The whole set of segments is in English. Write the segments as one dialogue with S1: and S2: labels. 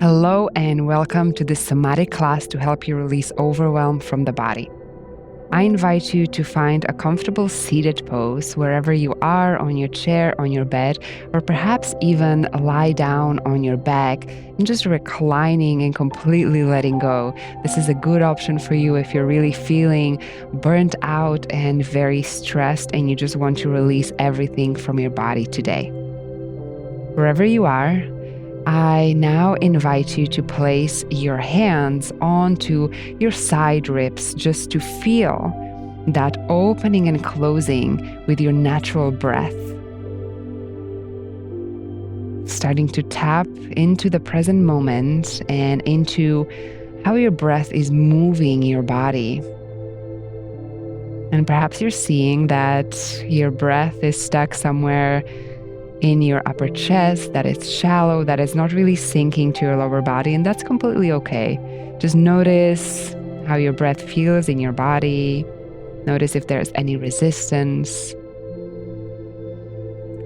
S1: Hello and welcome to this somatic class to help you release overwhelm from the body. I invite you to find a comfortable seated pose wherever you are, on your chair, on your bed, or perhaps even lie down on your back and just reclining and completely letting go. This is a good option for you if you're really feeling burnt out and very stressed and you just want to release everything from your body today. Wherever you are, I now invite you to place your hands onto your side ribs just to feel that opening and closing with your natural breath. Starting to tap into the present moment and into how your breath is moving your body. And perhaps you're seeing that your breath is stuck somewhere in your upper chest, that it's shallow, that it's not really sinking to your lower body, and that's completely okay. Just notice how your breath feels in your body. Notice if there's any resistance.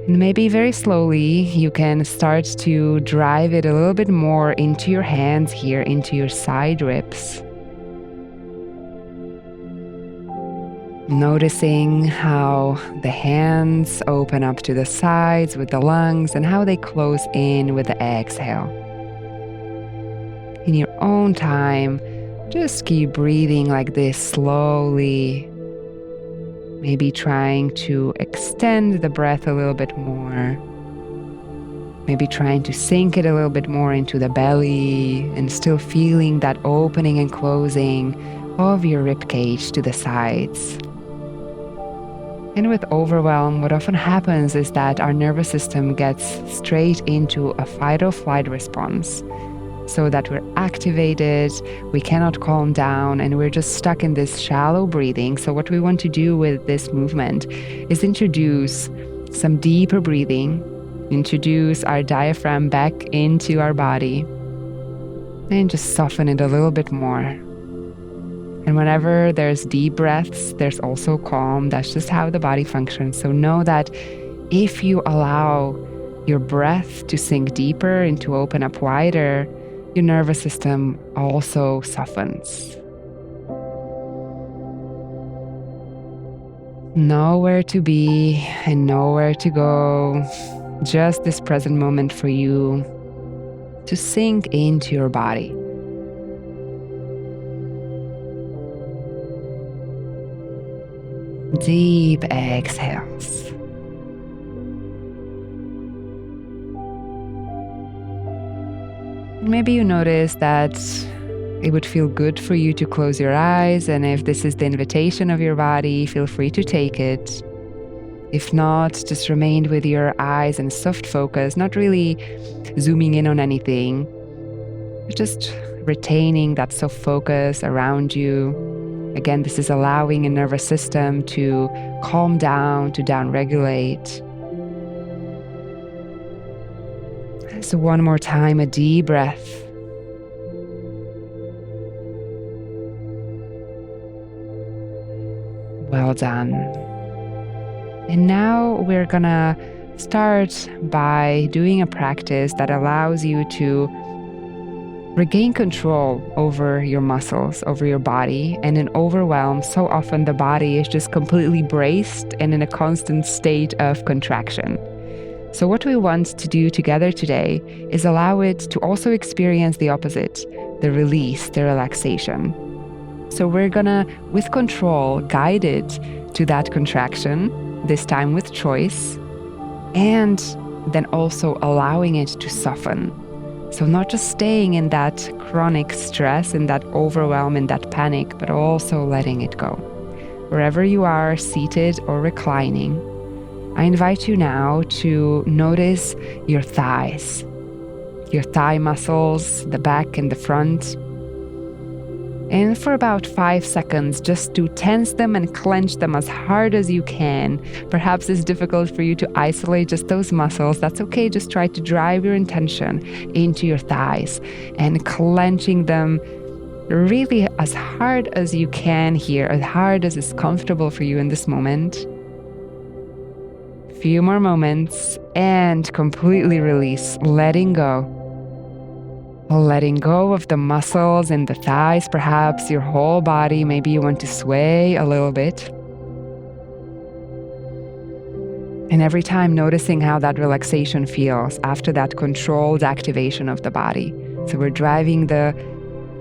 S1: And maybe very slowly, you can start to drive it a little bit more into your hands here, into your side ribs. Noticing how the hands open up to the sides with the lungs and how they close in with the exhale. In your own time, just keep breathing like this slowly. Maybe trying to extend the breath a little bit more. Maybe trying to sink it a little bit more into the belly and still feeling that opening and closing of your rib cage to the sides. And with overwhelm, what often happens is that our nervous system gets straight into a fight or flight response, so that we're activated, we cannot calm down, and we're just stuck in this shallow breathing. So what we want to do with this movement is introduce some deeper breathing, introduce our diaphragm back into our body, and just soften it a little bit more. And whenever there's deep breaths, there's also calm. That's just how the body functions. So know that if you allow your breath to sink deeper and to open up wider, your nervous system also softens. Know where to be and know where to go. Just this present moment for you to sink into your body. Deep exhales. Maybe you notice that it would feel good for you to close your eyes, and if this is the invitation of your body, feel free to take it. If not, just remain with your eyes and soft focus, not really zooming in on anything, but just retaining that soft focus around you. Again, this is allowing a nervous system to calm down, to downregulate. So one more time, a deep breath. Well done. And now we're gonna start by doing a practice that allows you to regain control over your muscles, over your body. And in overwhelm, so often the body is just completely braced and in a constant state of contraction. So what we want to do together today is allow it to also experience the opposite, the release, the relaxation. So we're gonna, with control, guide it to that contraction, this time with choice, and then also allowing it to soften. So not just staying in that chronic stress, in that overwhelm, in that panic, but also letting it go. Wherever you are, seated or reclining, I invite you now to notice your thighs, your thigh muscles, the back and the front. And for about 5 seconds, just to tense them and clench them as hard as you can. Perhaps it's difficult for you to isolate just those muscles. That's okay. Just try to drive your intention into your thighs and clenching them really as hard as you can here, as hard as is comfortable for you in this moment. Few more moments and completely release, letting go. letting go of the muscles in the thighs, perhaps your whole body. Maybe you want to sway a little bit. And every time noticing how that relaxation feels after that controlled activation of the body. So we're driving the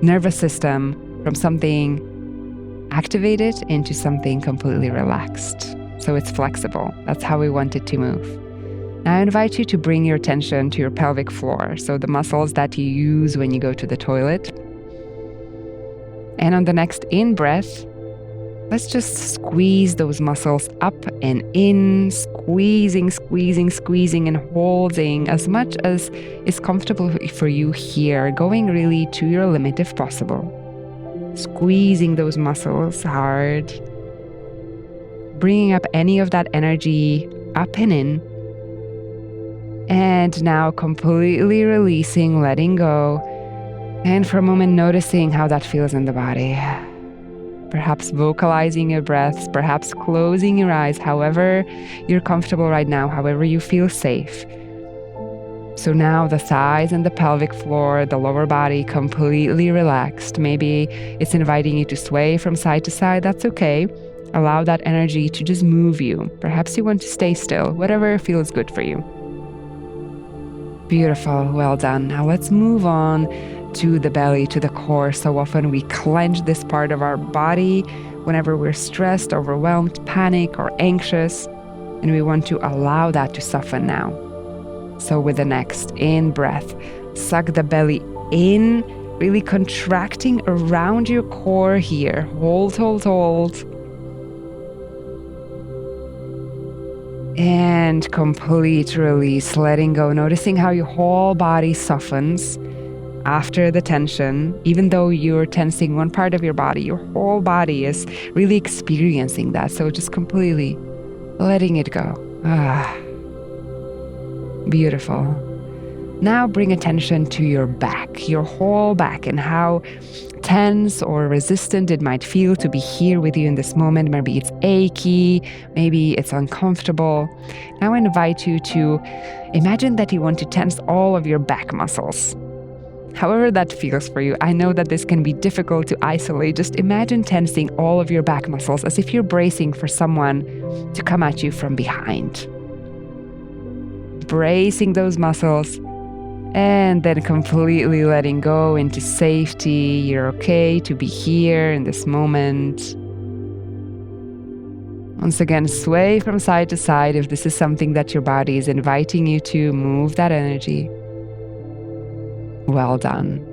S1: nervous system from something activated into something completely relaxed. So it's flexible. That's how we want it to move. Now I invite you to bring your attention to your pelvic floor, so the muscles that you use when you go to the toilet. And on the next in-breath, let's just squeeze those muscles up and in, squeezing, and holding as much as is comfortable for you here, going really to your limit if possible. Squeezing those muscles hard, bringing up any of that energy up and in. And now completely releasing, letting go. And for a moment, noticing how that feels in the body. Perhaps vocalizing your breaths, perhaps closing your eyes, however you're comfortable right now, however you feel safe. So now the thighs and the pelvic floor, the lower body completely relaxed. Maybe it's inviting you to sway from side to side. That's okay. Allow that energy to just move you. Perhaps you want to stay still, whatever feels good for you. Beautiful, well done. Now let's move on to the belly, to the core. So often we clench this part of our body whenever we're stressed, overwhelmed, panic, or anxious, and we want to allow that to soften now. So with the next in-breath, suck the belly in, really contracting around your core here. Hold. And complete release, letting go, noticing how your whole body softens after the tension. Even though you're tensing one part of your body, your whole body is really experiencing that. So just completely letting it go. Beautiful. Now bring attention to your back, your whole back, and how tense or resistant it might feel to be here with you in this moment. Maybe it's achy, maybe it's uncomfortable. Now I invite you to imagine that you want to tense all of your back muscles. However that feels for you. I know that this can be difficult to isolate. Just imagine tensing all of your back muscles as if you're bracing for someone to come at you from behind. Bracing those muscles. And then completely letting go into safety. You're okay to be here in this moment. Once again, sway from side to side if this is something that your body is inviting you to. Move that energy. Well done.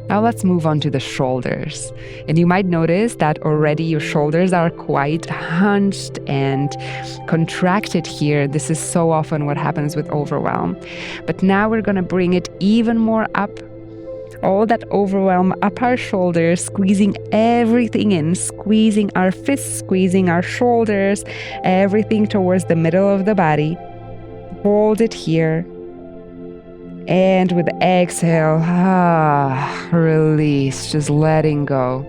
S1: Now let's move on to the shoulders. And you might notice that already your shoulders are quite hunched and contracted here. This is so often what happens with overwhelm. But now we're going to bring it even more up. All that overwhelm up our shoulders, squeezing everything in, squeezing our fists, squeezing our shoulders, everything towards the middle of the body. Hold it here. And with the exhale, release, just letting go.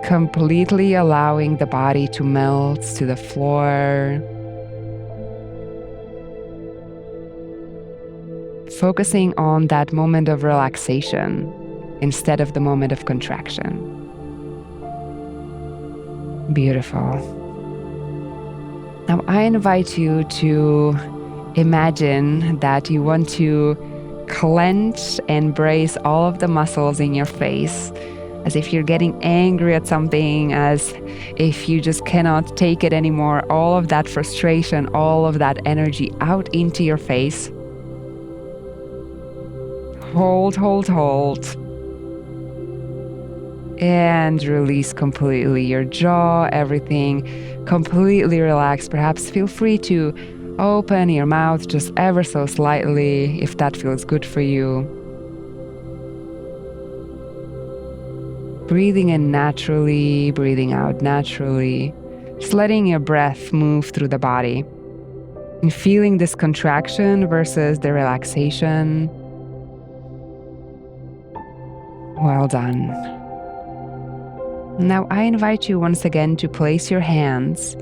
S1: Completely allowing the body to melt to the floor. Focusing on that moment of relaxation instead of the moment of contraction. Beautiful. Now I invite you to imagine that you want to clench and brace all of the muscles in your face, as if you're getting angry at something, as if you just cannot take it anymore. All of that frustration, all of that energy out into your face. Hold. And release completely. Your jaw, everything completely relaxed. Perhaps feel free to open your mouth just ever so slightly if that feels good for you. Breathing in naturally, breathing out naturally. Just letting your breath move through the body. And feeling this contraction versus the relaxation. Well done. Now I invite you once again to place your hands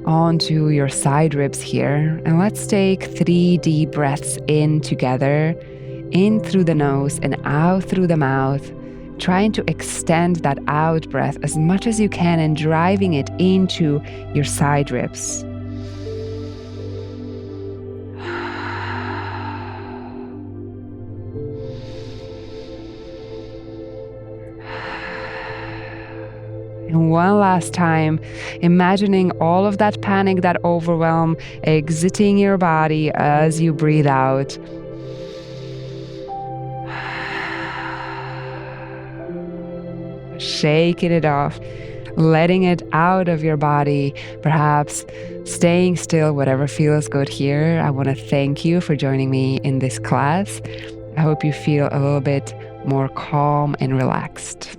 S1: onto your side ribs here, and let's take 3 deep breaths in together. in through the nose and out through the mouth, trying to extend that out breath as much as you can and driving it into your side ribs. And one last time, imagining all of that panic, that overwhelm, exiting your body as you breathe out. Shaking it off, letting it out of your body, perhaps staying still, whatever feels good here. I want to thank you for joining me in this class. I hope you feel a little bit more calm and relaxed.